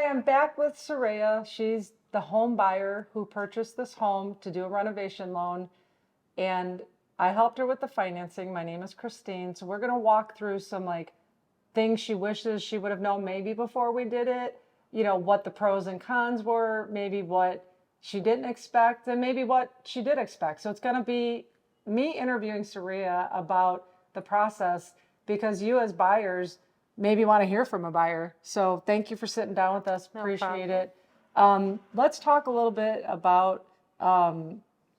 am back with Soraya. She's the home buyer who purchased this home to do a renovation loan. And I helped her with the financing. My name is Christine. So we're going to walk through some like things she wishes she would have known maybe before we did it, what the pros and cons were, maybe what she didn't expect, and maybe what she did expect. So it's going to be me interviewing Soraya about the process because you as buyers maybe want to hear from a buyer. So thank you for sitting down with us. Appreciate it. Let's talk a little bit about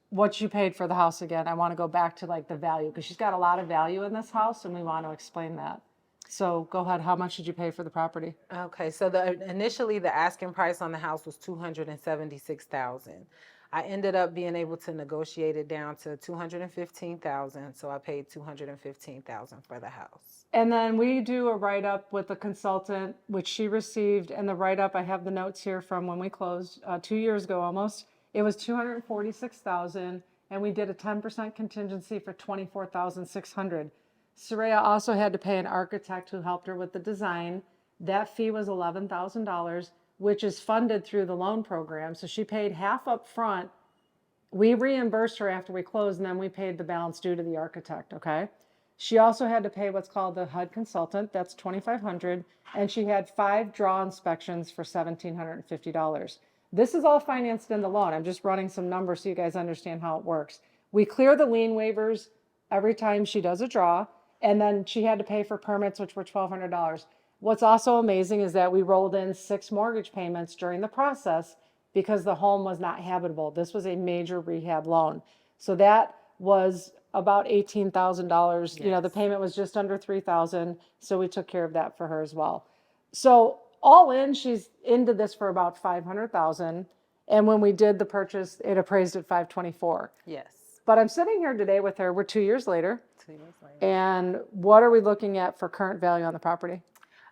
what you paid for the house again. I want to go back to like the value because she's got a lot of value in this house and we want to explain that. So go ahead. How much did you pay for the property? Okay, so initially the asking price on the house was $276,000. I ended up being able to negotiate it down to $215,000. So I paid $215,000 for the house. And then we do a write-up with the consultant, which she received. And the write-up, I have the notes here from when we closed 2 years ago almost. It was $246,000, and we did a 10% contingency for $24,600. Soraya also had to pay an architect who helped her with the design. That fee was $11,000, which is funded through the loan program. So she paid half up front. We reimbursed her after we closed, and then we paid the balance due to the architect, okay? She also had to pay what's called the HUD consultant. That's $2,500, and she had 5 draw inspections for $1,750. This is all financed in the loan. I'm just running some numbers so you guys understand how it works. We clear the lien waivers every time she does a draw, and then she had to pay for permits, which were $1,200. What's also amazing is that we rolled in 6 mortgage payments during the process because the home was not habitable. This was a major rehab loan. So that was about $18,000. Yes. The payment was just under $3,000. So we took care of that for her as well. So all in, she's into this for about $500,000. And when we did the purchase, it appraised at $524,000. Yes. But I'm sitting here today with her. We're 2 years later. 2 years later. And what are we looking at for current value on the property?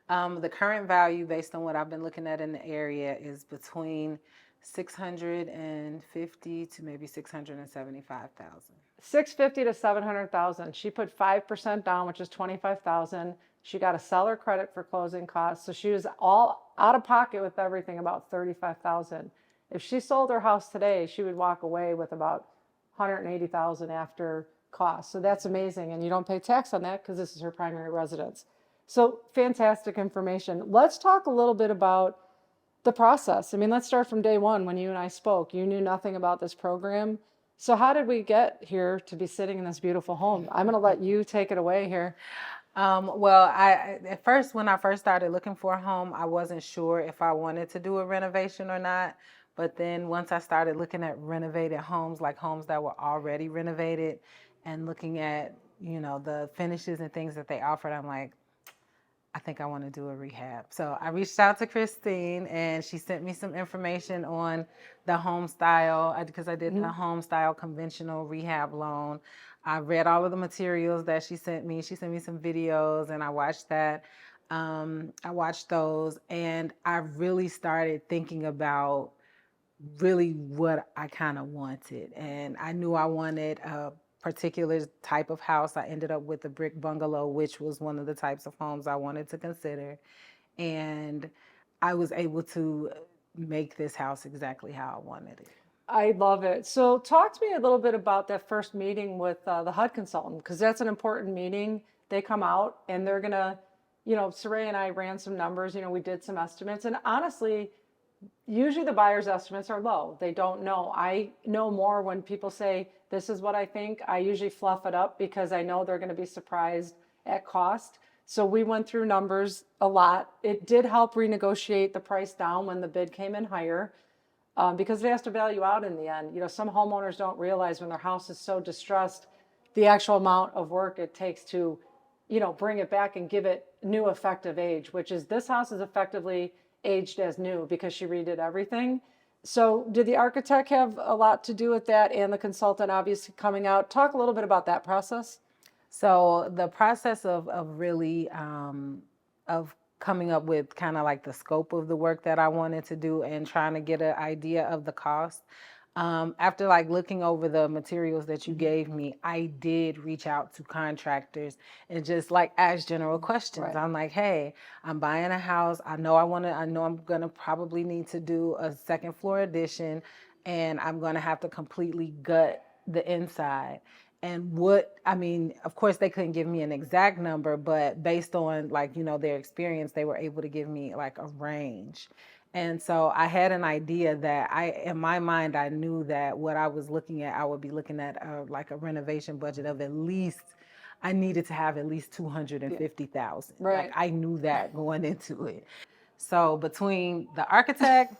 The current value, based on what I've been looking at in the area, is between $650,000 to maybe $675,000. $650,000 to $700,000. She put 5% down, which is $25,000. She got a seller credit for closing costs, so she was all out of pocket with everything about $35,000. If she sold her house today, she would walk away with about $180,000 after costs. So that's amazing, and you don't pay tax on that because this is her primary residence. So fantastic information. Let's talk a little bit about the process. I mean, let's start from day one when you and I spoke. You knew nothing about this program. So how did we get here to be sitting in this beautiful home? I'm going to let you take it away here. Well, at first, when I first started looking for a home, I wasn't sure if I wanted to do a renovation or not. But then once I started looking at renovated homes, like homes that were already renovated, and looking at, the finishes and things that they offered, I'm like, I think I want to do a rehab. So I reached out to Christine and she sent me some information on the home style because I did the home style conventional rehab loan. I read all of the materials that she sent me. She sent me some videos and I watched that. I watched those and I really started thinking about really what I kind of wanted. And I knew I wanted a particular type of house. I ended up with a brick bungalow, which was one of the types of homes I wanted to consider. And I was able to make this house exactly how I wanted it. I love it. So talk to me a little bit about that first meeting with the HUD consultant, because that's an important meeting. They come out and they're going to, Soraya and I ran some numbers, we did some estimates. And honestly, usually the buyer's estimates are low. They don't know. I know more when people say, this is what I think. I usually fluff it up because I know they're going to be surprised at cost. So we went through numbers a lot. It did help renegotiate the price down when the bid came in higher because it has to value out in the end. Some homeowners don't realize when their house is so distressed, the actual amount of work it takes to, bring it back and give it new effective age, which is this house is effectively aged as new because she redid everything. So did the architect have a lot to do with that and the consultant obviously coming out? Talk a little bit about that process. So the process of really of coming up with kind of like the scope of the work that I wanted to do and trying to get an idea of the cost. After like looking over the materials that you gave me, I did reach out to contractors and just like ask general questions. Right. I'm like, hey, I'm buying a house. I know I'm gonna probably need to do a second floor addition, and I'm gonna have to completely gut the inside. And of course they couldn't give me an exact number, but based on like, their experience, they were able to give me like a range. And so I had an idea that in my mind, I knew that what I was looking at, I would be looking at like a renovation budget of I needed to have at least 250,000. Right. Like I knew that going into it. So between the architect,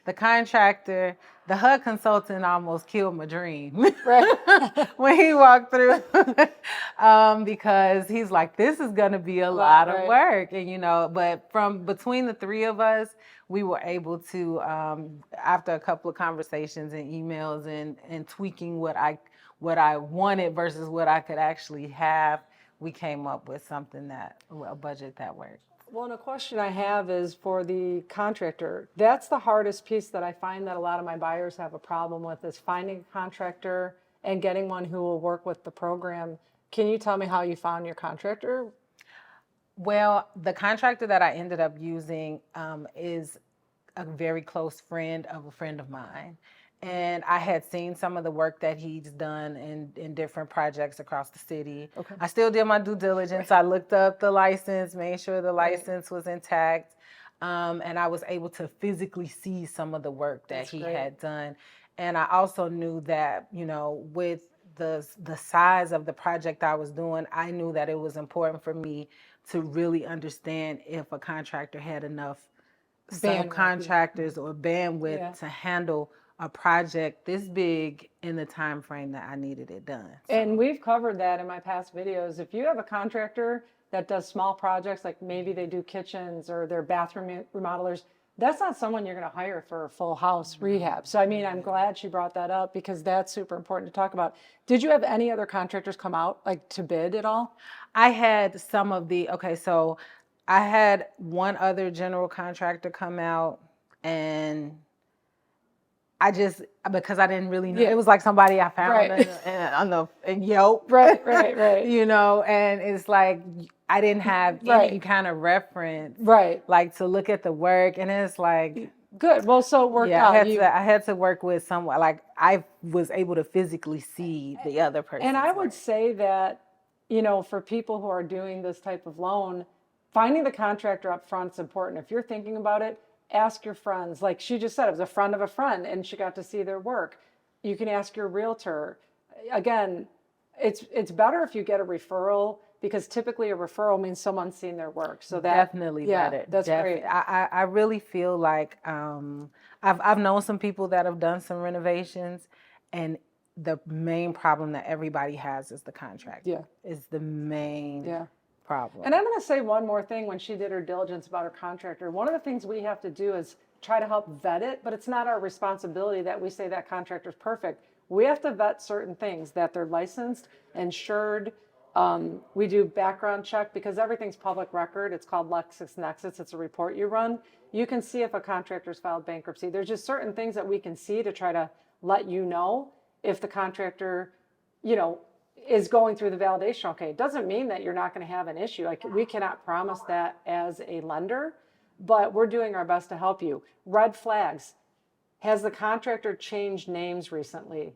the contractor, the HUD consultant almost killed my dream Right. when he walked through because he's like, this is going to be a lot of work. And, but from between the three of us, we were able to, after a couple of conversations and emails and tweaking what I wanted versus what I could actually have, we came up with a budget that worked. Well, and a question I have is for the contractor. That's the hardest piece that I find that a lot of my buyers have a problem with, is finding a contractor and getting one who will work with the program. Can you tell me how you found your contractor? Well, the contractor that I ended up using is a very close friend of a friend of mine. And I had seen some of the work that he's done in different projects across the city. Okay. I still did my due diligence. I looked up the license, made sure the license was intact. And I was able to physically see some of the work that he had done. And I also knew that, with the size of the project I was doing, I knew that it was important for me to really understand if a contractor had enough subcontractors or bandwidth to handle a project this big in the time frame that I needed it done. So. And we've covered that in my past videos. If you have a contractor that does small projects, like maybe they do kitchens or they're bathroom remodelers, that's not someone you're going to hire for a full house rehab. So, I mean, I'm glad she brought that up because that's super important to talk about. Did you have any other contractors come out like to bid at all? I had so I had one other general contractor come out, and because I didn't really know, it was like somebody I found in Yelp. Right. And it's like, I didn't have any kind of reference. Like to look at the work, and it's like. Good. Well, so it worked out. I had to work with someone, like I was able to physically see the other person. And I would say that, for people who are doing this type of loan, finding the contractor up front is important. If you're thinking about it, ask your friends. Like she just said, it was a friend of a friend and she got to see their work. You can ask your realtor. Again, it's better if you get a referral, because typically a referral means someone's seen their work. So that definitely better. That's great. I really feel like I've known some people that have done some renovations, and the main problem that everybody has is the contract. Is the main problem. And I'm going to say one more thing. When she did her diligence about her contractor, one of the things we have to do is try to help vet it, but it's not our responsibility that we say that contractor's perfect. We have to vet certain things, that they're licensed, insured. We do background check because everything's public record. It's called LexisNexis. It's a report you run. You can see if a contractor's filed bankruptcy. There's just certain things that we can see to try to let you know if the contractor, is going through the validation. Okay, it doesn't mean that you're not going to have an issue. Like, we cannot promise that as a lender, but we're doing our best to help you. Red flags. Has the contractor changed names recently?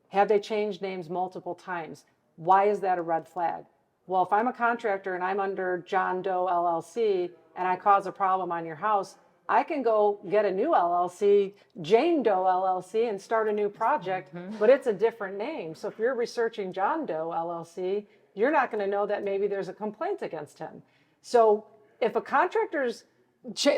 Have they changed names multiple times? Why is that a red flag? Well, if I'm a contractor and I'm under John Doe LLC and I cause a problem on your house, I can go get a new LLC, Jane Doe LLC, and start a new project, but it's a different name. So if you're researching John Doe LLC, you're not going to know that maybe there's a complaint against him. So if a contractor's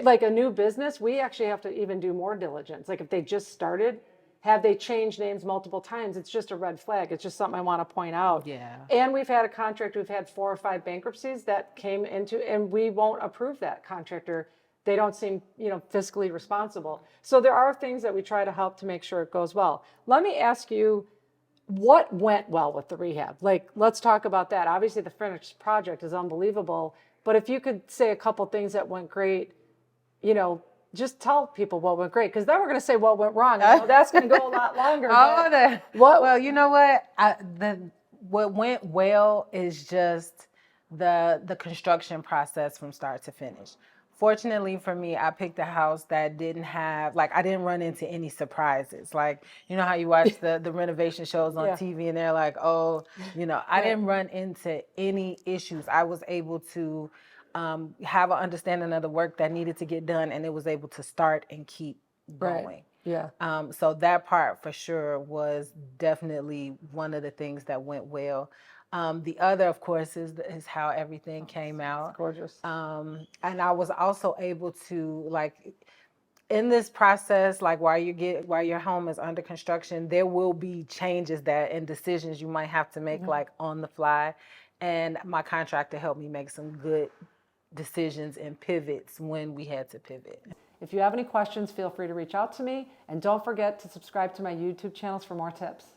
like a new business, we actually have to even do more diligence. Like if they just started, have they changed names multiple times? It's just a red flag. It's just something I want to point out. And we've had a contractor, we've had 4 or 5 bankruptcies that came into, and we won't approve that contractor. They don't seem, fiscally responsible. So there are things that we try to help to make sure it goes well. Let me ask you, what went well with the rehab? Like, let's talk about that. Obviously, the finished project is unbelievable, but if you could say a couple things that went great, just tell people what went great, because then we're going to say what went wrong. I know that's going to go a lot longer. Oh, but well, you know what? What went well is just the construction process from start to finish. Fortunately for me, I picked a house that didn't have, like, I didn't run into any surprises. Like, you know how you watch the renovation shows on Yeah. TV and they're like, oh, you know, I Right. didn't run into any issues. I was able to have an understanding of the work that needed to get done, and it was able to start and keep going. Right. Yeah. So that part for sure was definitely one of the things that went well. The other, of course, is how everything came out. Gorgeous. And I was also able to, like, in this process, like while your home is under construction, there will be changes and decisions you might have to make, like on the fly. And my contractor helped me make some good decisions and pivots when we had to pivot. If you have any questions, feel free to reach out to me. And don't forget to subscribe to my YouTube channels for more tips.